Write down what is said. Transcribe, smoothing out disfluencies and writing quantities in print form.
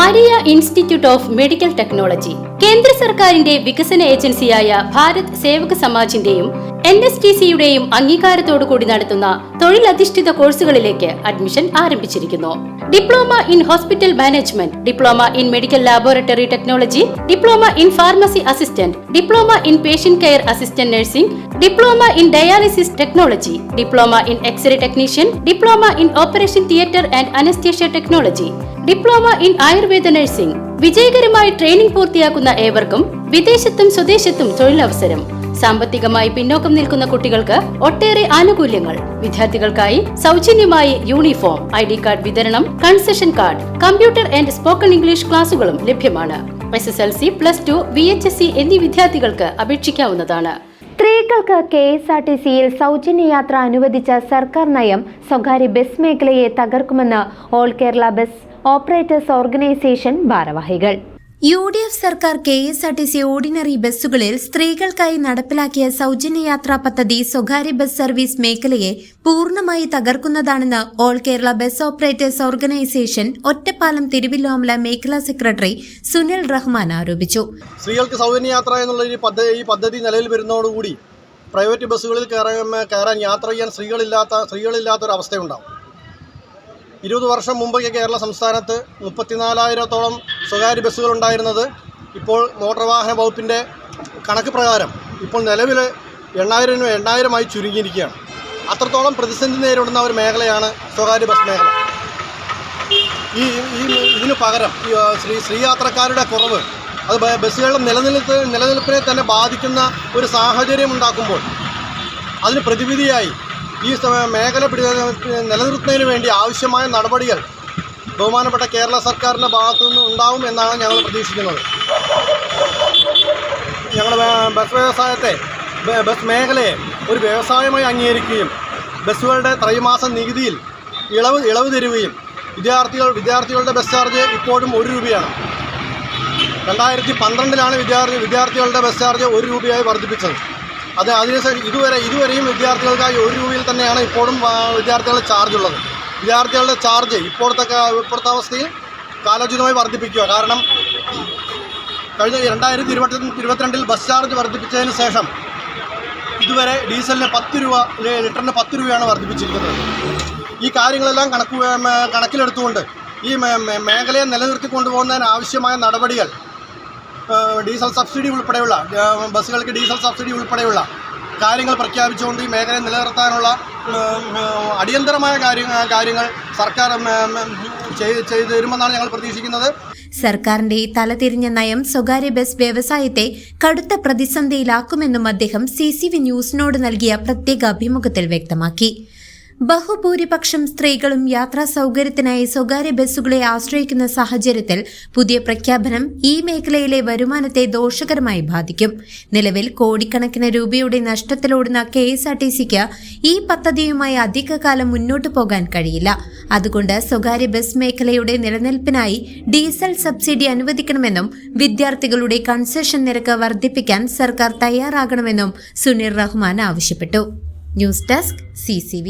Maria institute of medical technology കേന്ദ്ര സർക്കാരിന്റെ വികസന ഏജൻസിയായ ഭാരത് സേവക സമാജിന്റെയും NSTCയുടെയും അംഗീകാരത്തോടുകൂടി നടത്തുന്ന തൊഴിലധിഷ്ഠിത കോഴ്സുകളിലേക്ക് അഡ്മിഷൻ ആരംഭിച്ചിരിക്കുന്നു. Diploma in hospital management, diploma in medical laboratory technology, diploma in pharmacy assistant, diploma in patient care assistant nursing, diploma in dialysis technology, diploma in x ray technician, diploma in operation theatre and anaesthesia technology, diploma in Ayurveda nursing. വിജയകരമായി training പൂർത്തിയാക്കുന്ന ഏവർക്കും വിദേശത്തും സ്വദേശത്തും തൊഴിലവസരം. സാമ്പത്തികമായി പിന്നോക്കം നിൽക്കുന്ന കുട്ടികൾക്ക് ഒട്ടേറെ ആനുകൂല്യങ്ങൾ. വിദ്യാർത്ഥികൾക്കായി സൗജന്യമായി യൂണിഫോം, ID കാർഡ് വിതരണം, concession card, computer and spoken English ക്ലാസുകളും ലഭ്യമാണ്. SSLC, +2, VHSC എന്നീ വിദ്യാർത്ഥികൾക്ക് അപേക്ഷിക്കാവുന്നതാണ്. സ്ത്രീകൾക്ക് KSRTCയിൽ സൗജന്യ യാത്ര അനുവദിച്ച സർക്കാർ നയം സ്വകാര്യ ബസ് മേഖലയെ തകർക്കുമെന്ന് all Kerala bus operators organisation ഭാരവാഹികൾ. UDF സർക്കാർ KSRTC ഓർഡിനറി ബസ്സുകളിൽ സ്ത്രീകൾക്കായി നടപ്പിലാക്കിയ സൗജന്യ യാത്രാ പദ്ധതി സ്വകാര്യ ബസ് സർവീസ് മേഖലയെ പൂർണ്ണമായി തകർക്കുന്നതാണെന്ന് all Kerala bus operators organisation Ottapalam Thiruvilwamala മേഖലാ സെക്രട്ടറി സുനിൽ റഹ്മാൻ ആരോപിച്ചു. സ്ത്രീകൾക്ക് സൗജന്യ യാത്ര എന്നുള്ള ഈ പദ്ധതി നിലവിൽ വരുന്നതോടുകൂടി പ്രൈവറ്റ് ബസ്സുകളിൽ കയറാൻ യാത്ര ചെയ്യാൻ സ്ത്രീകളില്ലാത്തൊരവസ്ഥയുണ്ടാവും. 20 വർഷം മുമ്പ് കേരള സംസ്ഥാനത്ത് 34,000-ഓളം സ്വകാര്യ ബസ്സുകൾ ഉണ്ടായിരുന്നത് ഇപ്പോൾ മോട്ടോർ വാഹന വകുപ്പിൻ്റെ കണക്ക് പ്രകാരം ഇപ്പോൾ നിലവിൽ 8,000 ചുരുങ്ങിയിരിക്കുകയാണ്. അത്രത്തോളം പ്രതിസന്ധി നേരിടുന്ന ഒരു മേഖലയാണ് സ്വകാര്യ ബസ് മേഖല. ഇതിനു പകരം സ്ത്രീ യാത്രക്കാരുടെ കുറവ് അത് ബസ്സുകളുടെ നിലനിൽപ്പിനെ തന്നെ ബാധിക്കുന്ന ഒരു സാഹചര്യം ഉണ്ടാക്കുമ്പോൾ അതിന് പ്രതിവിധിയായി ഈ മേഖല നിലനിർത്തുന്നതിന് വേണ്ടി ആവശ്യമായ നടപടികൾ ബഹുമാനപ്പെട്ട കേരള സർക്കാരിൻ്റെ ഭാഗത്തു നിന്ന് ഉണ്ടാവും എന്നാണ് ഞങ്ങൾ പ്രതീക്ഷിക്കുന്നത്. ഞങ്ങൾ ബസ് മേഖലയെ ഒരു വ്യവസായമായി അംഗീകരിക്കുകയും ബസ്സുകളുടെ ത്രൈമാസ നികുതിയിൽ ഇളവ് തരുകയും വിദ്യാർത്ഥികളുടെ ബസ് ചാർജ് ഇപ്പോഴും 1 രൂപയാണ്. 2012 വിദ്യാർത്ഥികളുടെ ബസ് ചാർജ് 1 രൂപയായി വർദ്ധിപ്പിച്ചത്. അതിനുശേഷം ഇതുവരെയും വിദ്യാർത്ഥികൾക്കായി 1 രൂപയിൽ തന്നെയാണ് ഇപ്പോഴും വിദ്യാർത്ഥികളുടെ ചാർജ് ഉള്ളത്. വിദ്യാർത്ഥികളുടെ ചാർജ് ഇപ്പോഴത്തെ അവസ്ഥയിൽ കാലോചിതമായി വർദ്ധിപ്പിക്കുക. കാരണം കഴിഞ്ഞ 2022 ബസ് ചാർജ് വർദ്ധിപ്പിച്ചതിന് ശേഷം ഇതുവരെ ഡീസലിന് 10 രൂപ, ലിറ്ററിന് 10 രൂപയാണ് വർദ്ധിപ്പിച്ചിരിക്കുന്നത്. ഈ കാര്യങ്ങളെല്ലാം കണക്കിലെടുത്തുകൊണ്ട് ഈ മേഖലയെ നിലനിർത്തിക്കൊണ്ടുപോകുന്നതിന് ആവശ്യമായ നടപടികൾ ഡീസൽ സബ്സിഡി ഉൾപ്പെടെയുള്ള ബസ്സുകൾക്ക് ഡീസൽ സബ്സിഡി ഉൾപ്പെടെയുള്ള കാര്യങ്ങൾ പ്രഖ്യാപിച്ചുകൊണ്ട് ഈ മേഖലയെ നിലനിർത്താനുള്ള അടിയന്തരമായ കാര്യങ്ങൾ സർക്കാർ ചെയ്തു തരുമെന്നാണ് ഞങ്ങൾ പ്രതീക്ഷിക്കുന്നത്. സർക്കാരിന്റെ തലതിരിഞ്ഞ നയം സ്വകാര്യ ബസ് വ്യവസായത്തെ കടുത്ത പ്രതിസന്ധിയിലാക്കുമെന്നും അദ്ദേഹം CCV ന്യൂസിനോട് നൽകിയ പ്രത്യേക അഭിമുഖത്തിൽ വ്യക്തമാക്കി. ബഹുഭൂരിപക്ഷം സ്ത്രീകളും യാത്രാ സൗകര്യത്തിനായി സ്വകാര്യ ബസ്സുകളെ ആശ്രയിക്കുന്ന സാഹചര്യത്തിൽ പുതിയ പ്രഖ്യാപനം ഈ മേഖലയിലെ വരുമാനത്തെ ദോഷകരമായി ബാധിക്കും. നിലവിൽ കോടിക്കണക്കിന് രൂപയുടെ നഷ്ടത്തിലോടുന്ന KSRTCക്ക് ഈ പദ്ധതിയുമായി അധികകാലം മുന്നോട്ടു പോകാൻ കഴിയില്ല. അതുകൊണ്ട് സ്വകാര്യ ബസ് മേഖലയുടെ നിലനിൽപ്പിനായി ഡീസൽ സബ്സിഡി അനുവദിക്കണമെന്നും വിദ്യാർത്ഥികളുടെ കൺസെഷൻ നിരക്ക് വർദ്ധിപ്പിക്കാൻ സർക്കാർ തയ്യാറാകണമെന്നും സുനിൽ റഹ്മാൻ ആവശ്യപ്പെട്ടു. News desk CCV.